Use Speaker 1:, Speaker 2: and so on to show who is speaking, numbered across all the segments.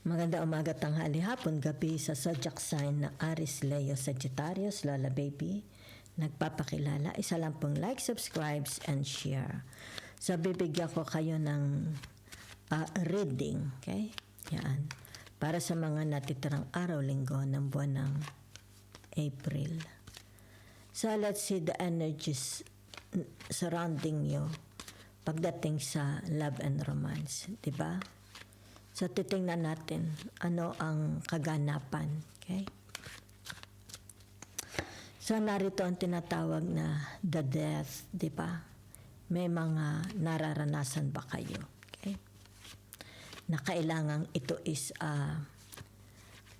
Speaker 1: Maganda umaga, tanghali, hapon, gabi sa zodiac sign na Aries, Leo, Sagittarius, Lola Baby. Nagpapakilala, isa lang pong like, subscribes, and share. So, bibigyan ko kayo ng reading, okay? Yan. Para sa mga natitirang araw, linggo ng buwan ng April. So, let's see the energies surrounding you pagdating sa love and romance, di ba? So, titingnan natin ano ang kaganapan. Okay? So, narito ang tinatawag na the death, di ba? May mga nararanasan ba kayo? Okay? Na kailangan ito is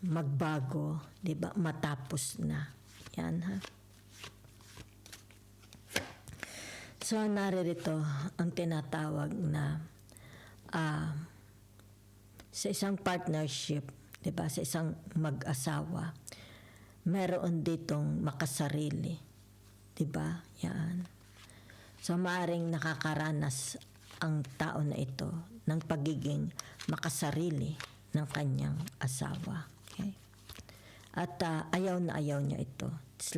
Speaker 1: magbago, di ba? Matapos na. Yan, ha? So, naririto ang tinatawag na sa isang partnership, 'di ba, sa isang mag-asawa, meron ditong makasarili, 'di ba? Yan. So maaring nakakaranas ang tao na ito ng pagiging makasarili ng kanyang asawa, okay? At ayaw na ayaw niya ito. It's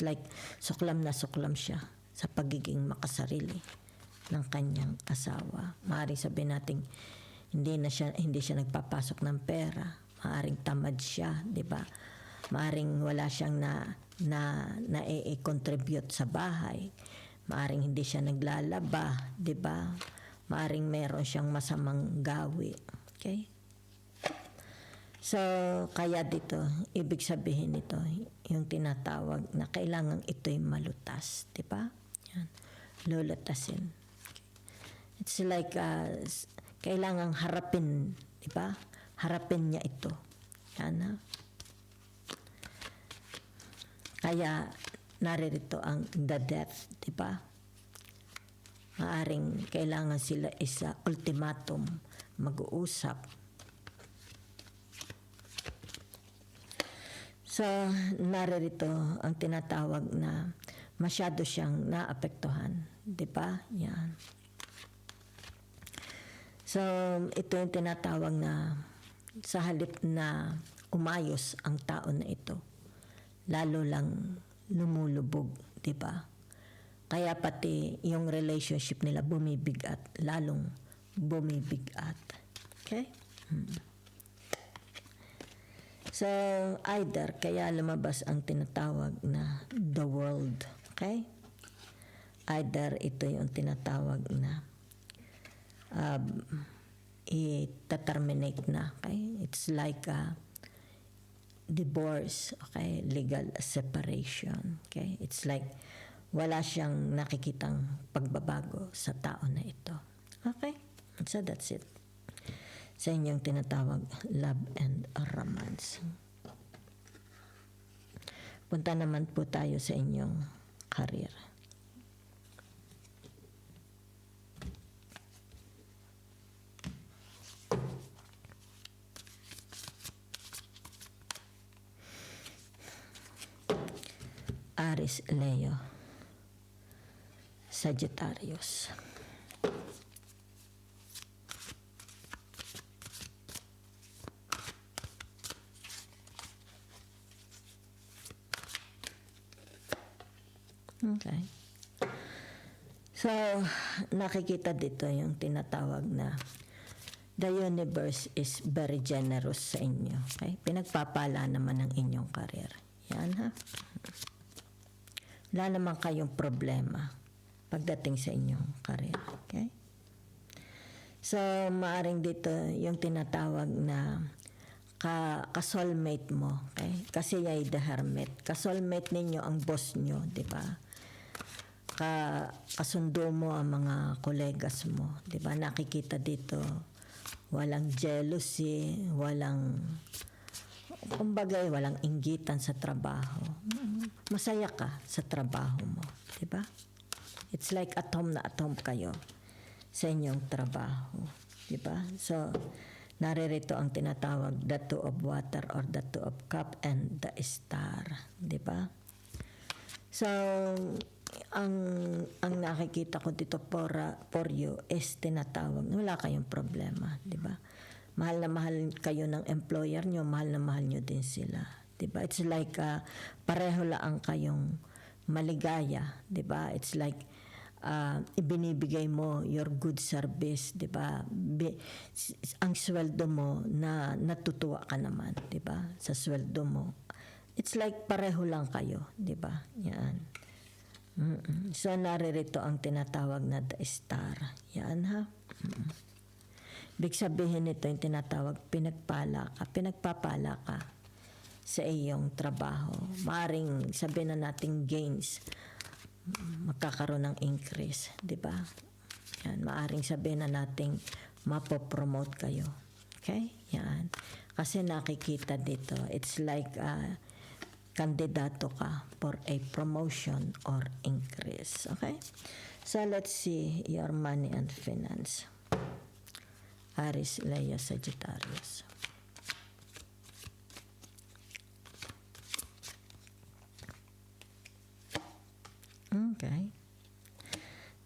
Speaker 1: like suklam na suklam siya sa pagiging makasarili ng kanyang asawa. Maaring sabihin natin hindi siya nagpapasok ng pera, maaring tamad siya, 'di ba? Maaring wala siyang na i-contribute sa bahay. Maaring hindi siya naglalaba, 'di ba? Maaring meron siyang masamang gawi. Okay? So, kaya dito, ibig sabihin nito, yung tinatawag na kailangan ito'y malutas, 'di ba? Yan. Lulutasin. It's like kailangang harapin, di ba? Harapin niya ito. Yan, ha? Kaya naririto ang the death, di ba? Maaring kailangan sila isa ultimatum, mag-uusap. So, naririto ang tinatawag na masyado siyang naapektuhan, di ba? Yan. So, ito yung tinatawag na sa halip na umayos ang tao na ito, lalo lang lumulubog, di ba? Kaya pati yung relationship nila bumibigat, lalong bumibigat. Okay? So, either kaya lumabas ang tinatawag na the world, okay? Either ito yung tinatawag na i-terminate na, okay? It's like a divorce, okay? Legal separation, okay? It's like wala siyang nakikitang pagbabago sa tao na ito. Okay? So that's it. Sa inyong tinatawag love and romance. Punta naman po tayo sa inyong career. Aries, Leo, Sagittarius. Okay. So, nakikita dito yung tinatawag na the universe is very generous sa inyo. Okay? Pinagpapala naman ang inyong career. Yan, ha? Wala naman kayong problema pagdating sa inyong career. Okay? So, maaring dito yung tinatawag na ka-soulmate mo. Okay? Kasi ay the hermit. Ka-soulmate ninyo ang boss nyo, di ba? Kasundo mo ang mga kolegas mo, di ba? Nakikita dito, walang jealousy, kumbaga, walang inggitan sa trabaho. Masaya ka sa trabaho mo, di ba? It's like atom na atom kayo sa inyong trabaho, di ba? So, naririto ang tinatawag the two of water or the two of cup and the star, di ba? So, ang nakikita ko dito for you is tinatawag, wala kayong problema, di ba? mahal na mahal kayo ng employer nyo, mahal na mahal nyo din sila. Diba? It's like pareho lang kayong maligaya. Diba? It's like ibinibigay mo your good service. Diba? Ang sweldo mo na natutuwa ka naman. Diba? Sa sweldo mo. It's like pareho lang kayo. Diba? Yan. So naririto ang tinatawag na the star. Yan ha. Ibig sabihin nito yung tinatawag pinagpapala ka sa iyong trabaho. Maaring sabihin na nating gains, magkakaroon ng increase, di ba? Yan, maaring sabihin na nating mapopromote kayo. Okay? Yan. Kasi nakikita dito, it's like kandidato ka for a promotion or increase. Okay? So let's see your money and finance. Aries, Leo, Sagittarius. Okay.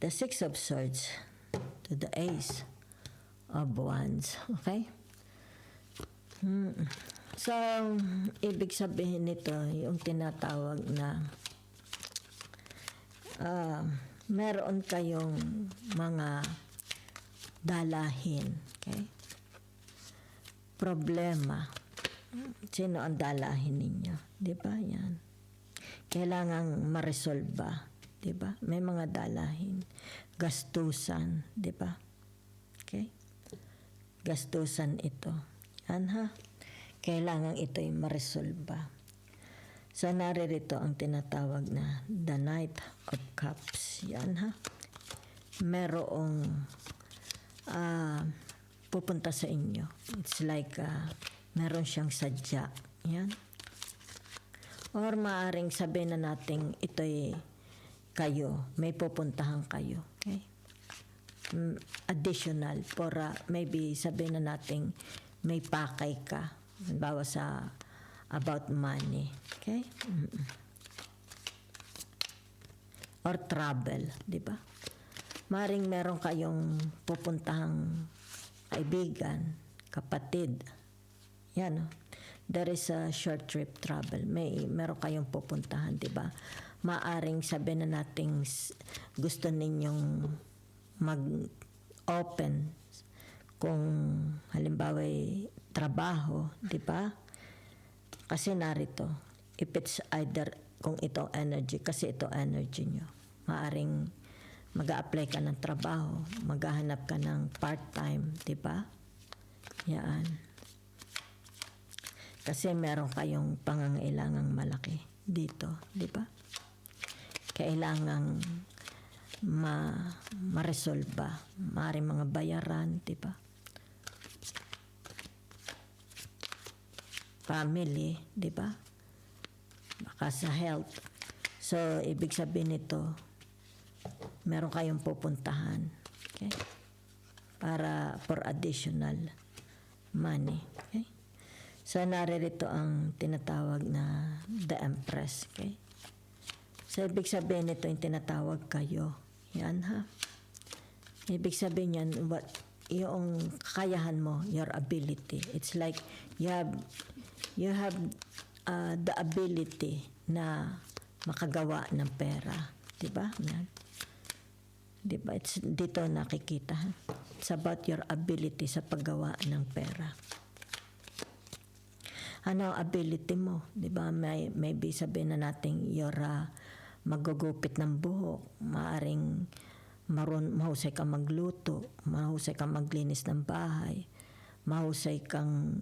Speaker 1: The Six of Swords to the Ace of Wands. Okay? So, ibig sabihin nito, yung tinatawag na meron kayong mga dalahin. Okay? Problema. Sino ang dalahin ninyo? Di ba? Yan. Kailangang maresolba. Di ba? May mga dalahin. Gastusan. Di ba? Okay? Gastusan ito. Yan ha? Kailangan ito'y maresolba. So, naririto ang tinatawag na the Knight of Cups. Yan ha? Merong pupunta sa inyo. It's like meron siyang sadya. Yan. Or maaring sabihin na natin ito'y kayo. May pupuntahan kayo. Okay? Additional. For maybe sabihin na natin may pakay ka. Halimbawa sa about money. Okay? Or travel. Di ba? Maring meron kayong pupuntahang kaibigan, kapatid. Yan, no? There is a short trip travel. Meron kayong pupuntahan, di ba? Maaring sabihin na natin gusto ninyong mag-open kung halimbawa trabaho, di ba? Kasi narito, if it's either kung ito energy, kasi ito energy nyo. Maaring mag-a-apply ka ng trabaho, maghahanap ka ng part-time, di ba? Yan. Kasi meron kayong pangangailangang malaki dito, di ba? Kailangang ma-resolba. Maaring mga bayaran, di ba? Family, di ba? Baka sa health. So, ibig sabihin nito, meron kayong pupuntahan. Okay? Para for additional money. Okay? So, naririto ang tinatawag na the Empress. Okay? So, ibig sabihin nito yung tinatawag kayo. Yan ha. Ibig sabihin yan, yung kakayahan mo, your ability. It's like you have the ability na makagawa ng pera. Diba? Yan. Diba? It's dito nakikita. It's about your ability sa paggawa ng pera. Ano ang ability mo? Diba? Maybe sabihin na natin your magugupit ng buhok. Maaring mahusay kang magluto. Mahusay kang maglinis ng bahay. Mahusay kang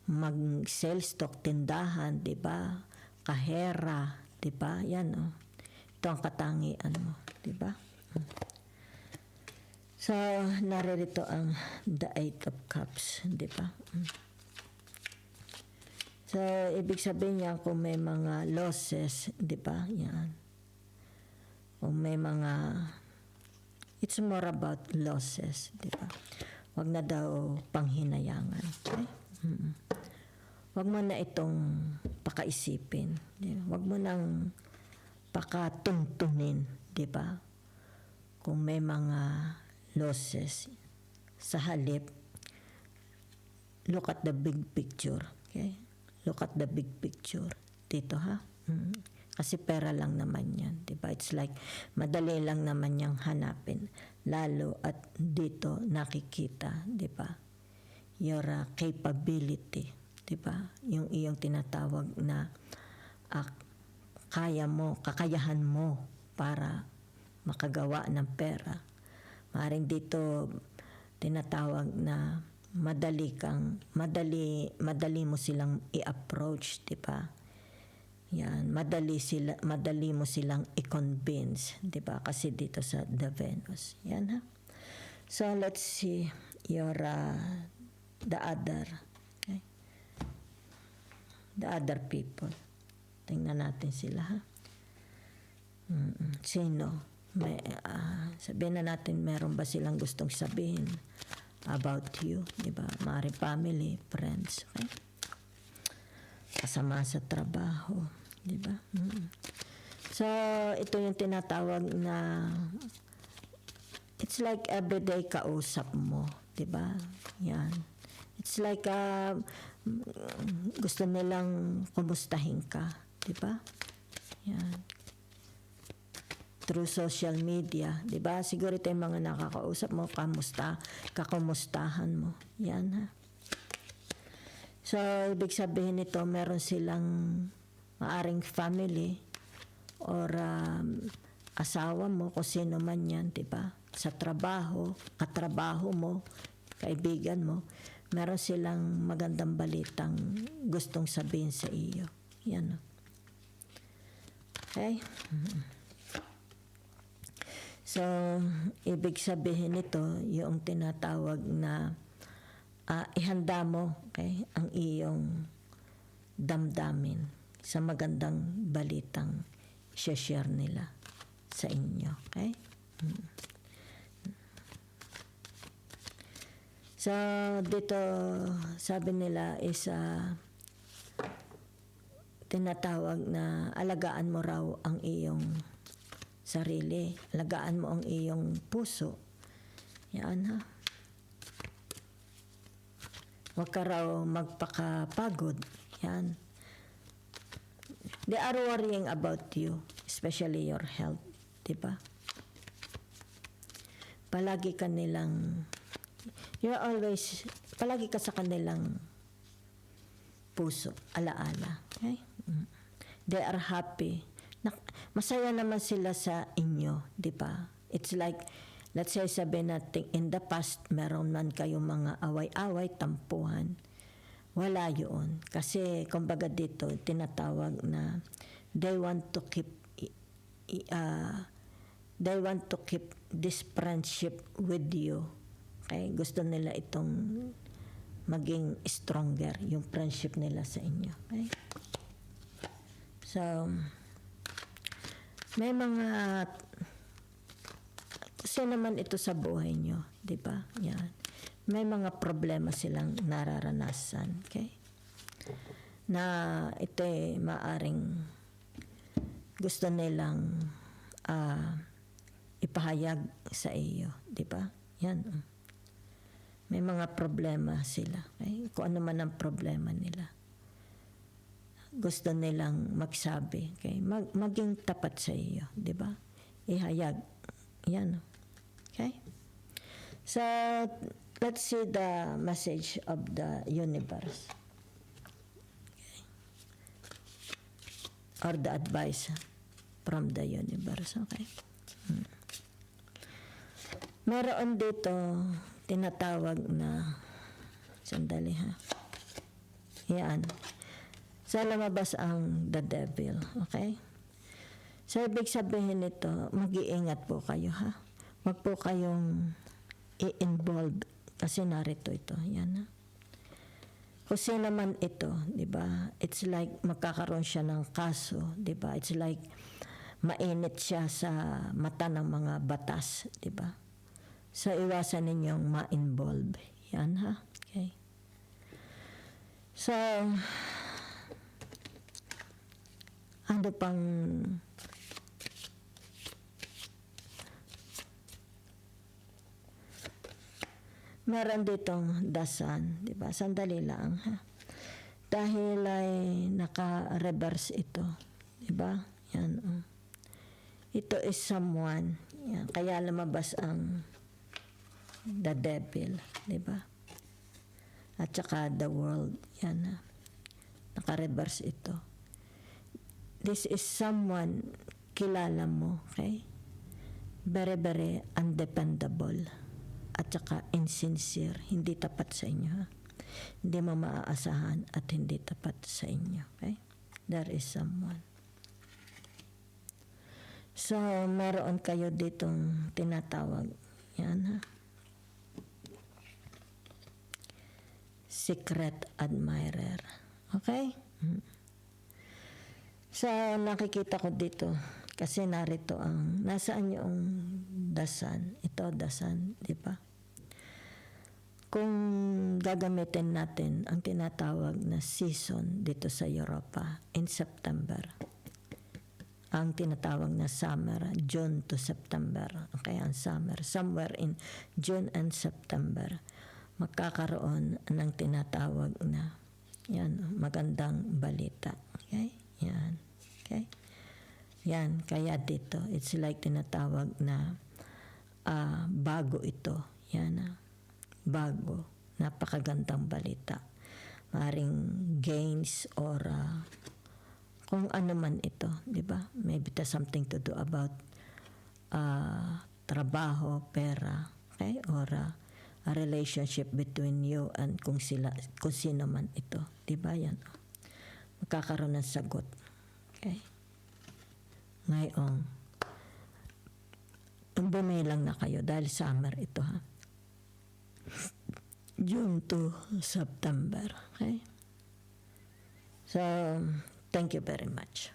Speaker 1: mag-sales stock, tindahan, diba? Kahera, diba? Yan, oh. Ito ang katangian mo, diba? So, naririto ang the Eight of Cups, diba? So, ibig sabihin niya kung may mga losses, diba? Yan. Kung may mga, it's more about losses, diba? Wag na daw panghinayangan, okay? Wag mo na itong pakaisipin. Wag mo nang pakatuntunin, di ba? Kung may mga losses sa halip, look at the big picture. Okay? Look at the big picture. Dito ha. Kasi pera lang naman yan. Diba? It's like, madali lang naman niyang hanapin. Lalo at dito nakikita, diba? Your capability. Diba? Yung iyong tinatawag na kakayahan mo para makagawa ng pera. Maaaring dito tinatawag na madali mo silang i-approach, di ba? Yan, madali mo silang i-convince, di ba? Kasi dito sa the Venus. Yan ha. So let's see your the other, okay? The other people. Tingnan natin sila ha. Sino? Sabihin na natin meron ba silang gustong sabihin about you, di ba? Maaaring family, friends, okay? Kasama sa trabaho, di ba? So, ito yung tinatawag na it's like everyday kausap mo, di ba? Yan. It's like gusto nilang kumustahin ka, di ba? Yan. Through social media, di ba? Siguro ito yung mga nakakausap mo, kakumustahan mo. Yan ha. So, ibig sabihin nito, meron silang maaring family or asawa mo, kung sino man yan, di ba? Sa trabaho, katrabaho mo, kaibigan mo, meron silang magandang balitang gustong sabihin sa iyo. Yan. Okay? So, ibig sabihin nito, yung tinatawag na ihanda mo, okay, ang iyong damdamin sa magandang balitang share nila sa inyo. Okay? So, dito, sabi nila is tinatawag na alagaan mo raw ang iyong sarili. Alagaan mo ang iyong puso. Yan ha. Huwag ka raw magpakapagod. Yan. They are worrying about you, especially your health. Diba? Palagi ka sa kanilang puso, alaala. Okay? They are happy. Masaya naman sila sa inyo, di ba? It's like, let's say, sabihin natin, in the past, meron man kayong mga away-away, tampuhan. Wala yun. Kasi, kumbaga dito, tinatawag na they want to keep this friendship with you. Okay? Gusto nila itong maging stronger, yung friendship nila sa inyo. Okay? So, may mga kasi naman ito sa buhay nyo, di ba? Yan. May mga problema silang nararanasan, okay? Na ito maaring gusto nilang ipahayag sa iyo, di ba? Yan. May mga problema sila, okay? Kung ano man ang problema nila. Gusto nilang magsabi, okay? Maging tapat sa iyo, di ba? Ihayag. Yan. Okay? So, let's see the message of the universe. Okay. Or the advice from the universe, okay? Meron dito tinatawag na sandali ha. Yan. So, lumabas ang the devil. Okay? So, ibig sabihin nito, mag-iingat po kayo, ha? Huwag po kayong i-involve kasi narito ito. Yan, ha? Kung sino man ito, di ba? It's like magkakaroon siya ng kaso, di ba? It's like mainit siya sa mata ng mga batas, di ba? So, iwasan ninyong ma-involve. Yan, ha? Okay? So, ano pang Meron ditong dasan, di ba? Sandali lang, ha? Dahil ay naka-reverse ito, di ba? Yan, oh. Ito is someone. Yan. Kaya lumabas ang the devil, di ba? At saka the world, yan, ha? Naka-reverse ito. This is someone kilala mo, okay? Very, very undependable. At saka insincere, hindi tapat sa inyo, ha? Hindi mo maaasahan at hindi tapat sa inyo, okay? There is someone. So, meron kayo ditong tinatawag, yan, ha? Secret admirer, okay? So, nakikita ko dito, kasi narito ang, nasaan yung dasan? Ito, dasan, di ba? Kung gagamitin natin ang tinatawag na season dito sa Europa in September, ang tinatawag na summer, June to September, okay, ang summer, somewhere in June and September, magkakaroon ng tinatawag na, yan, magandang balita, okay, yan, okay, yan, kaya dito, it's like tinatawag na bago ito, yan, bago, napakagandang balita. Maring gains or kung ano man ito, di ba? Maybe it has something to do about trabaho, pera, okay? Or a relationship between you and kung sino man ito, di ba? Yan. Magkakaroon ng sagot. Okay? Ngayon, bumilang na kayo dahil summer ito, ha? June to September. Okay? So, thank you very much.